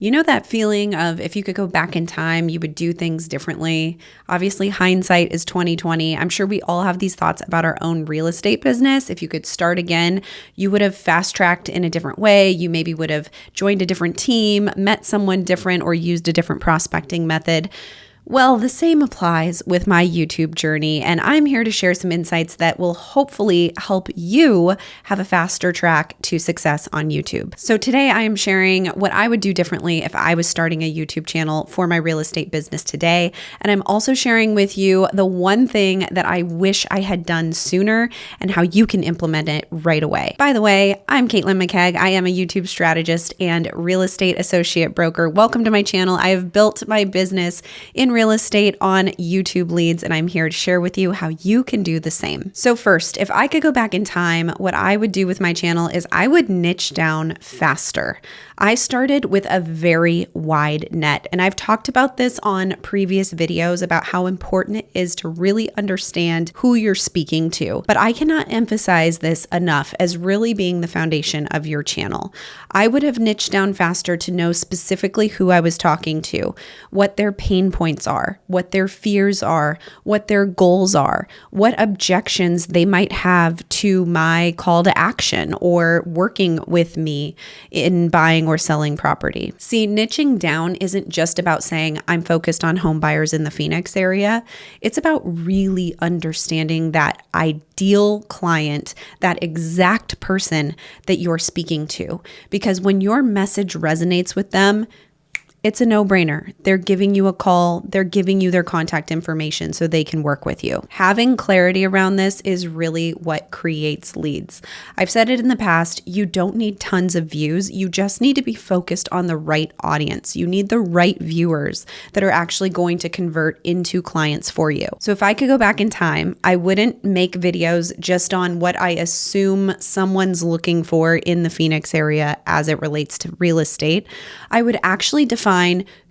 You know that feeling of if you could go back in time, you would do things differently? Obviously, hindsight is 2020. I'm sure we all have these thoughts about our own real estate business. If you could start again, you would have fast-tracked in a different way. You maybe would have joined a different team, met someone different, or used a different prospecting method. Well, the same applies with my YouTube journey, and I'm here to share some insights that will hopefully help you have a faster track to success on YouTube. So today I am sharing what I would do differently if I was starting a YouTube channel for my real estate business today. And I'm also sharing with you the one thing that I wish I had done sooner and how you can implement it right away. By the way, I'm Caitlin McKegg. I am a YouTube strategist and real estate associate broker. Welcome to my channel. I have built my business in real estate on YouTube leads, and I'm here to share with you how you can do the same. So first, if I could go back in time, what I would do with my channel is I would niche down faster. I started with a very wide net, and I've talked about this on previous videos about how important it is to really understand who you're speaking to. But I cannot emphasize this enough as really being the foundation of your channel. I would have niched down faster to know specifically who I was talking to, what their pain points are, what their fears are, what their goals are, what objections they might have to my call to action or working with me in buying or selling property. See, niching down isn't just about saying I'm focused on home buyers in the Phoenix area. It's about really understanding that ideal client, that exact person that you're speaking to. Because when your message resonates with them, it's a no-brainer. They're giving you a call. They're giving you their contact information so they can work with you. Having clarity around this is really what creates leads. I've said it in the past, you don't need tons of views. You just need to be focused on the right audience. You need the right viewers that are actually going to convert into clients for you. So if I could go back in time, I wouldn't make videos just on what I assume someone's looking for in the Phoenix area as it relates to real estate. I would actually define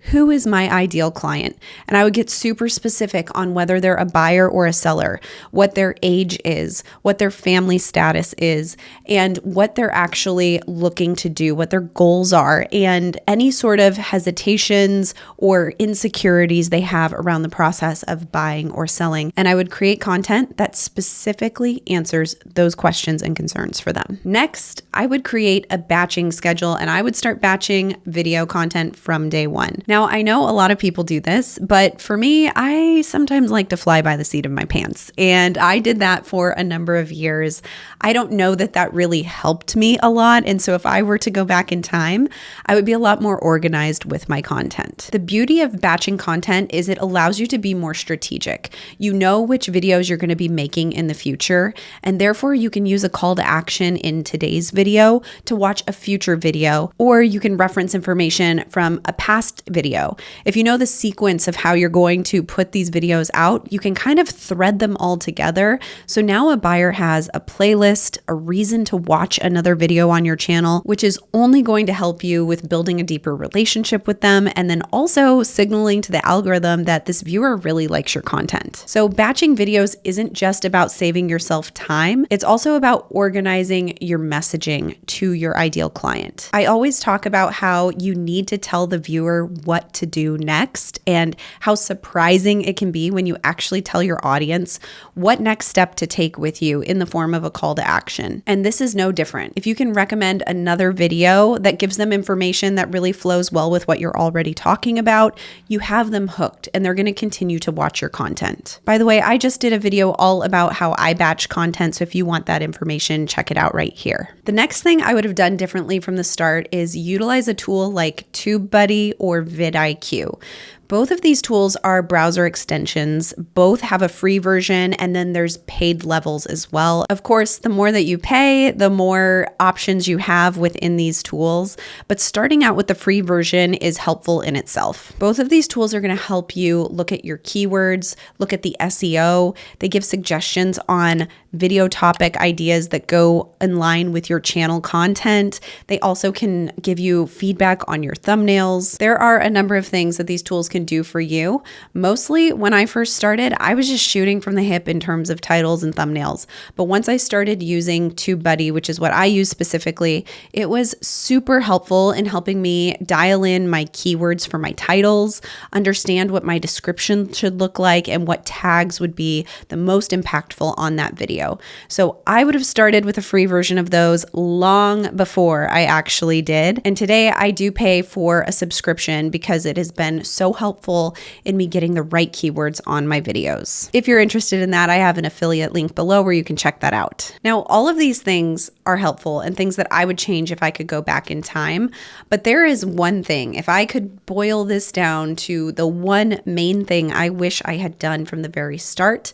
who is my ideal client. And I would get super specific on whether they're a buyer or a seller, what their age is, what their family status is, and what they're actually looking to do, what their goals are, and any sort of hesitations or insecurities they have around the process of buying or selling. And I would create content that specifically answers those questions and concerns for them. Next, I would create a batching schedule, and I would start batching video content from day one. Now, I know a lot of people do this, but for me, I sometimes like to fly by the seat of my pants. And I did that for a number of years. I don't know that that really helped me a lot. And so if I were to go back in time, I would be a lot more organized with my content. The beauty of batching content is it allows you to be more strategic. You know which videos you're going to be making in the future, and therefore you can use a call to action in today's video to watch a future video, or you can reference information from a past video. If you know the sequence of how you're going to put these videos out, you can kind of thread them all together. So now a buyer has a playlist, a reason to watch another video on your channel, which is only going to help you with building a deeper relationship with them, and then also signaling to the algorithm that this viewer really likes your content. So batching videos isn't just about saving yourself time, it's also about organizing your messaging to your ideal client. I always talk about how you need to tell the viewer what to do next and how surprising it can be when you actually tell your audience what next step to take with you in the form of a call to action. And this is no different. If you can recommend another video that gives them information that really flows well with what you're already talking about, you have them hooked and they're going to continue to watch your content. By the way, I just did a video all about how I batch content, so if you want that information, check it out right here. The next thing I would have done differently from the start is utilize a tool like TubeBuddy or vidIQ. Both of these tools are browser extensions. Both have a free version, and then there's paid levels as well. Of course, the more that you pay, the more options you have within these tools, but starting out with the free version is helpful in itself. Both of these tools are going to help you look at your keywords, look at the SEO. They give suggestions on video topic ideas that go in line with your channel content. They also can give you feedback on your thumbnails. There are a number of things that these tools can can do for you. Mostly when I first started, I was just shooting from the hip in terms of titles and thumbnails. But once I started using TubeBuddy, which is what I use specifically, it was super helpful in helping me dial in my keywords for my titles, understand what my description should look like, and what tags would be the most impactful on that video. So I would have started with a free version of those long before I actually did. And today I do pay for a subscription because it has been so helpful in me getting the right keywords on my videos. If you're interested in that, I have an affiliate link below where you can check that out. Now, all of these things are helpful and things that I would change if I could go back in time. But there is one thing, if I could boil this down to the one main thing I wish I had done from the very start,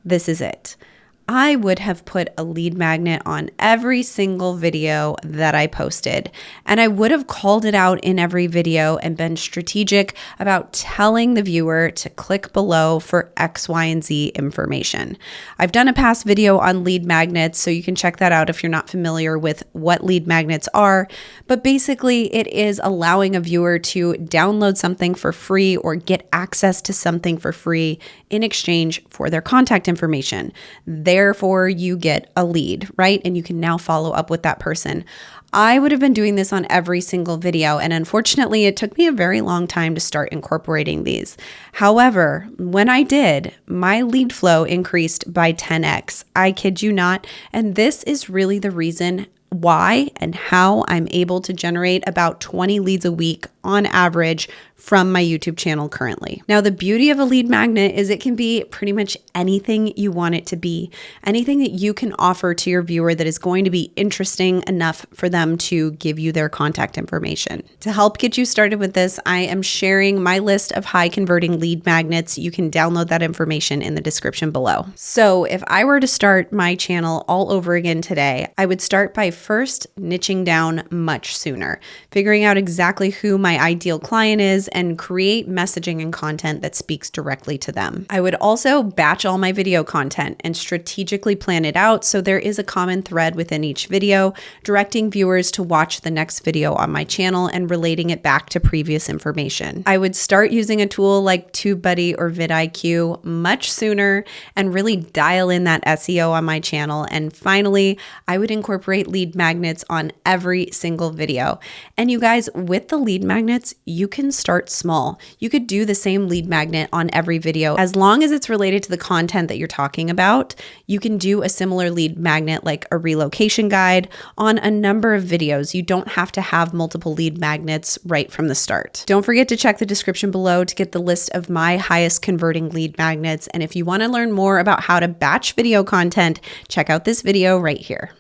this is it. I would have put a lead magnet on every single video that I posted, and I would have called it out in every video and been strategic about telling the viewer to click below for X, Y, and Z information. I've done a past video on lead magnets, so you can check that out if you're not familiar with what lead magnets are, but basically it is allowing a viewer to download something for free or get access to something for free in exchange for their contact information. Therefore, you get a lead, right? And you can now follow up with that person. I would have been doing this on every single video, and unfortunately, it took me a very long time to start incorporating these. However, when I did, my lead flow increased by 10x. I kid you not. And this is really the reason why and how I'm able to generate about 20 leads a week on average from my YouTube channel currently. Now, the beauty of a lead magnet is it can be pretty much anything you want it to be, anything that you can offer to your viewer that is going to be interesting enough for them to give you their contact information. To help get you started with this, I am sharing my list of high converting lead magnets. You can download that information in the description below. So if I were to start my channel all over again today, I would start by first niching down much sooner, figuring out exactly who my ideal client is and create messaging and content that speaks directly to them. I would also batch all my video content and strategically plan it out so there is a common thread within each video, directing viewers to watch the next video on my channel and relating it back to previous information. I would start using a tool like TubeBuddy or vidIQ much sooner and really dial in that SEO on my channel. And finally, I would incorporate lead magnets on every single video. And you guys, with the lead magnets, you can start small. You could do the same lead magnet on every video. As long as it's related to the content that you're talking about, you can do a similar lead magnet like a relocation guide on a number of videos. You don't have to have multiple lead magnets right from the start. Don't forget to check the description below to get the list of my highest converting lead magnets. And if you want to learn more about how to batch video content, check out this video right here.